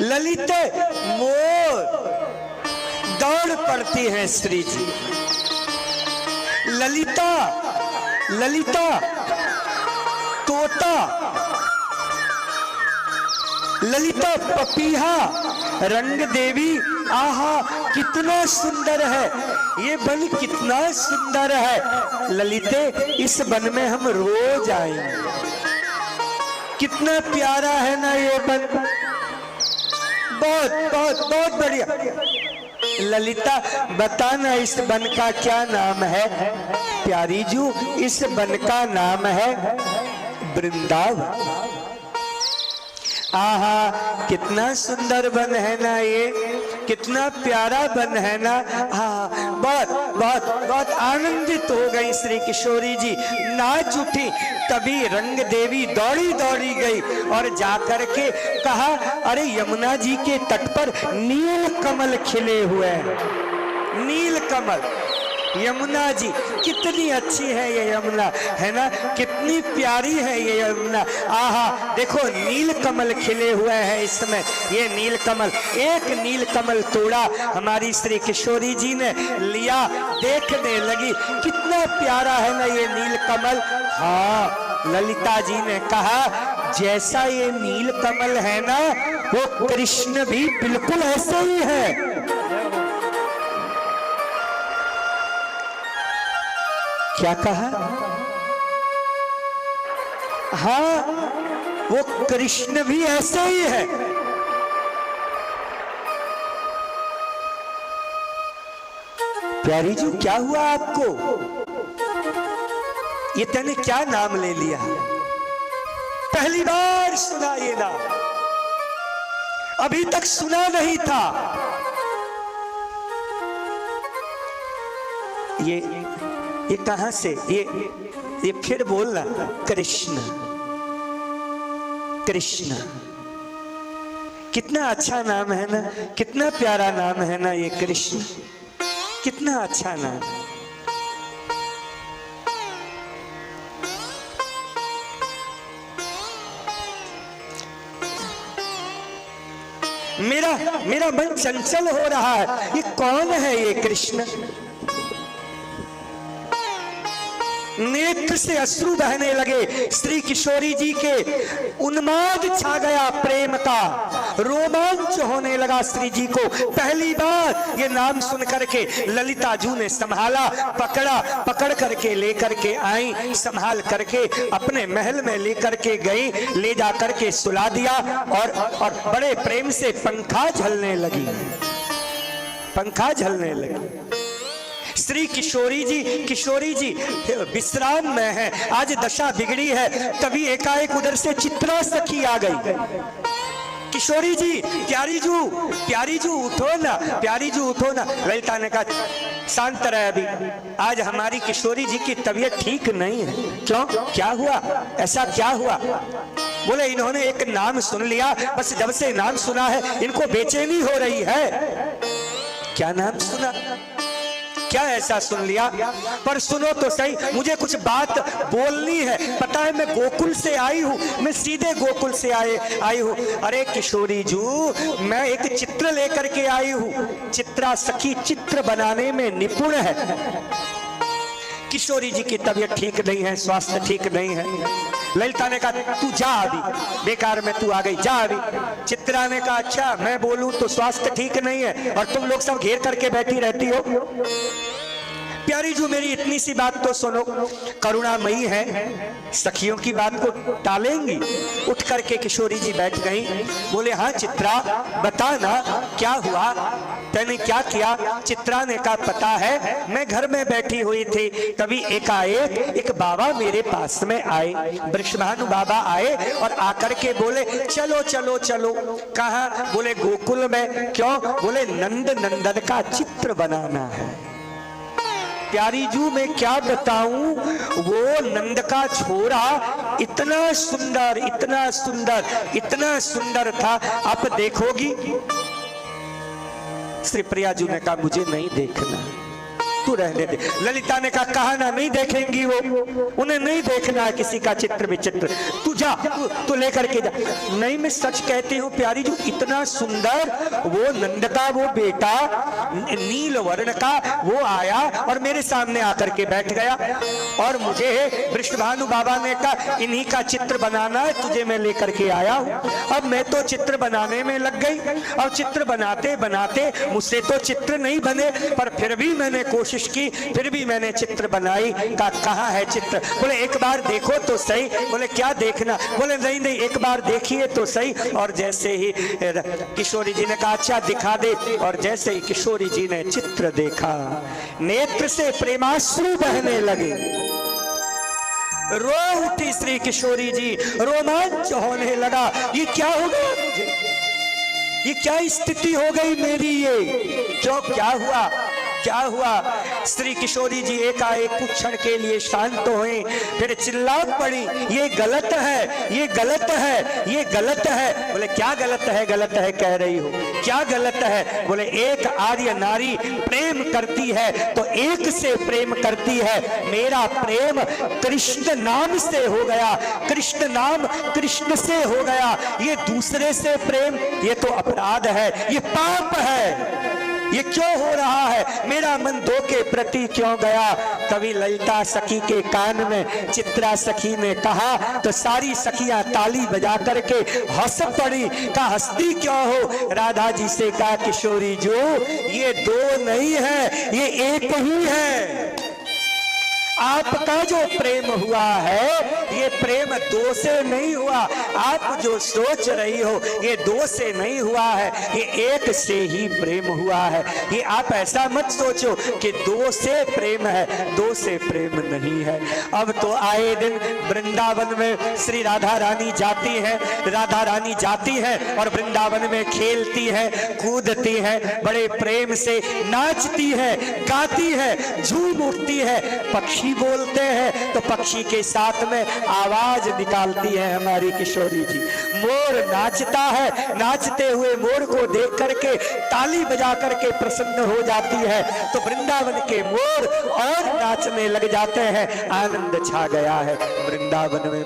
ललित मोर दौड़ पड़ती हैं श्री जी। ललिता ललिता तोता, ललिता पपीहा, रंग देवी, आहा कितना सुंदर है ये वन, कितना सुंदर है ललिते, इस वन में हम रोज आएंगे। कितना प्यारा है ना ये वन, बहुत बहुत बहुत बढ़िया। ललिता बताना इस वन का क्या नाम है? प्यारी जू, इस वन का नाम है वृंदावन। आहा कितना सुंदर वन है ना ये, कितना प्यारा वन है ना। हाँ बहुत बहुत बहुत आनंदित हो गई श्री किशोरी जी, नाच उठी। तभी रंग देवी दौड़ी दौड़ी गई और जाकर के कहा, अरे यमुना जी के तट पर नील कमल खिले हुए हैं। नील कमल, यमुना जी कितनी अच्छी है ये यमुना, है ना, कितनी प्यारी है ये यमुना। आहा देखो नील कमल खिले हुए हैं इसमें। ये नील कमल, एक नील कमल तोड़ा हमारी श्री किशोरी जी ने, लिया, देखने लगी, कितना प्यारा है ना ये नील कमल। हाँ ललिता जी ने कहा, जैसा ये नील कमल है ना, वो कृष्ण भी बिल्कुल ऐसे ही है। क्या कहा? हाँ वो कृष्ण भी ऐसे ही है। प्यारी जी क्या हुआ आपको? ये तूने क्या नाम ले लिया? पहली बार सुना ये नाम, अभी तक सुना नहीं था। ये कहां से? ये फिर बोलना, कृष्ण कृष्ण। कितना अच्छा नाम है ना, कितना प्यारा नाम है ना ये कृष्ण, कितना अच्छा नाम। मेरा मन चंचल हो रहा है, ये कौन है ये कृष्ण? नेत्र से अश्रु बहने लगे श्री किशोरी जी के, उन्माद छा गया प्रेम का, रोमांच होने लगा श्री जी को। पहली बार ये नाम सुन करके ललिता जू ने संभाला, पकड़ा, पकड़ करके लेकर के आई, संभाल करके अपने महल में लेकर के गई, ले जा करके सुला दिया और बड़े प्रेम से पंखा झलने लगी, पंखा झलने लगी। श्री किशोरी जी विश्राम में है, आज दशा बिगड़ी है। तभी एकाएक उधर से चित्रा सखी आ गई। किशोरी जी, प्यारी जू उठो ना, प्यारी जू उठो ना। ललिता ने कहा शांत रहे, अभी आज हमारी किशोरी जी की तबीयत ठीक नहीं है। क्यों, क्या हुआ, ऐसा क्या हुआ? बोले इन्होंने एक नाम सुन लिया, बस जब से नाम सुना है इनको बेचैनी हो रही है। क्या नाम सुना, क्या ऐसा सुन लिया? पर सुनो तो सही, मुझे कुछ बात बोलनी है। पता है मैं गोकुल से आई हूँ, मैं सीधे गोकुल से आई हूँ। अरे किशोरी जू, मैं एक चित्र लेकर के आई हूँ। चित्रा सखी चित्र बनाने में निपुण है। किशोरी जी की तबीयत ठीक नहीं है, स्वास्थ्य ठीक नहीं है। ललिता ने कहा तू जा अभी, बेकार में तू आ गई, जा अभी। चित्रा ने कहा अच्छा मैं बोलूं तो स्वास्थ्य ठीक नहीं है और तुम लोग सब घेर करके बैठी रहती हो। प्यारी जू मेरी इतनी सी बात तो सुनो, करुणामयी है, सखियों की बात को टालेंगी। उठ करके किशोरी जी बैठ गई। बोले हाँ चित्रा बता ना क्या हुआ, तैने क्या किया? चित्रा ने कहा पता है मैं घर में बैठी हुई थी, तभी एकाएक एक बाबा मेरे पास में आए, वृषभानु बाबा आए और आकर के बोले चलो चलो चलो। कहा? बोले गोकुल में। क्यों? बोले नंद नंदन का चित्र बनाना है। प्यारी जू मैं क्या बताऊं, वो नंद का छोरा इतना सुंदर इतना सुंदर इतना सुंदर था, आप देखोगी? श्री प्रिया जू ने कहा मुझे नहीं देखना। तू रहने दे। ललिता ने कहा ना, नहीं देखेंगी वो, उन्हें नहीं देखना है किसी का चित्र विचित्र, तू जा, तू लेकर के जा। नहीं, मैं सच कहती हूँ प्यारी जी, इतना सुंदर वो नंद का वो बेटा नील वर्ण का वो आया और मेरे सामने आकर के बैठ गया और मुझे वृषभानु बाबा ने कहा इन्हीं का चित्र बनाना है, तुझे मैं लेकर के आया हूँ। अब मैं तो चित्र बनाने में लग गई और चित्र बनाते बनाते मुझसे तो चित्र नहीं बने, पर फिर भी मैंने कोशिश की, फिर भी मैंने चित्र बनाई। कहाँ है चित्र? बोले एक बार देखो तो सही। बोले क्या देखना? बोले नहीं नहीं, एक बार देखिए तो सही। और जैसे ही किशोरी जी ने कहा अच्छा दिखा दे, और जैसे ही किशोरी जी ने चित्र देखा, नेत्र से प्रेमाश्रु बहने लगे, रो उठी श्री किशोरी जी, रोमांच होने लगा। ये क्या हो गया मुझे? ये क्या स्थिति हो गई मेरी? ये क्यों, क्या हुआ, क्या हुआ? श्री किशोरी जी एकाएक कुछ क्षण के लिए शांत हुए, फिर चिल्ला पड़ी, ये गलत है, ये गलत है, ये गलत है। बोले क्या गलत है? गलत है कह रही हो, क्या गलत है? बोले एक आर्य नारी प्रेम करती है तो एक से प्रेम करती है, मेरा प्रेम कृष्ण नाम से हो गया, कृष्ण नाम कृष्ण से हो गया, ये दूसरे से प्रेम, ये तो अपराध है, ये पाप है। ये क्यों हो रहा है? मेरा मन दो के प्रति क्यों गया? कभी ललिता सखी के कान में चित्रा सखी ने कहा तो सारी सखियां ताली बजा करके हंस पड़ी। कहा हंसती क्यों हो? राधा जी से कहा किशोरी जो, ये दो नहीं है, ये एक ही है। आपका जो प्रेम हुआ है ये प्रेम दो से नहीं हुआ, आप जो सोच रही हो ये दो से नहीं हुआ है, ये एक से ही प्रेम हुआ है। ये आप ऐसा मत सोचो कि दो से प्रेम है, दो से प्रेम नहीं है। अब तो आए दिन वृंदावन में श्री राधा रानी जाती है, राधा रानी जाती है और वृंदावन में खेलती है, कूदती है, बड़े प्रेम से नाचती है, गाती है, झूम उठती है। पक्षी बोलते हैं तो पक्षी के साथ में आवाज निकालती है हमारी किशोरी जी। मोर नाचता है, नाचते हुए मोर को देख करके ताली बजा करके प्रसन्न हो जाती है, तो वृंदावन के मोर और नाचने लग जाते हैं। आनंद छा गया है वृंदावन में।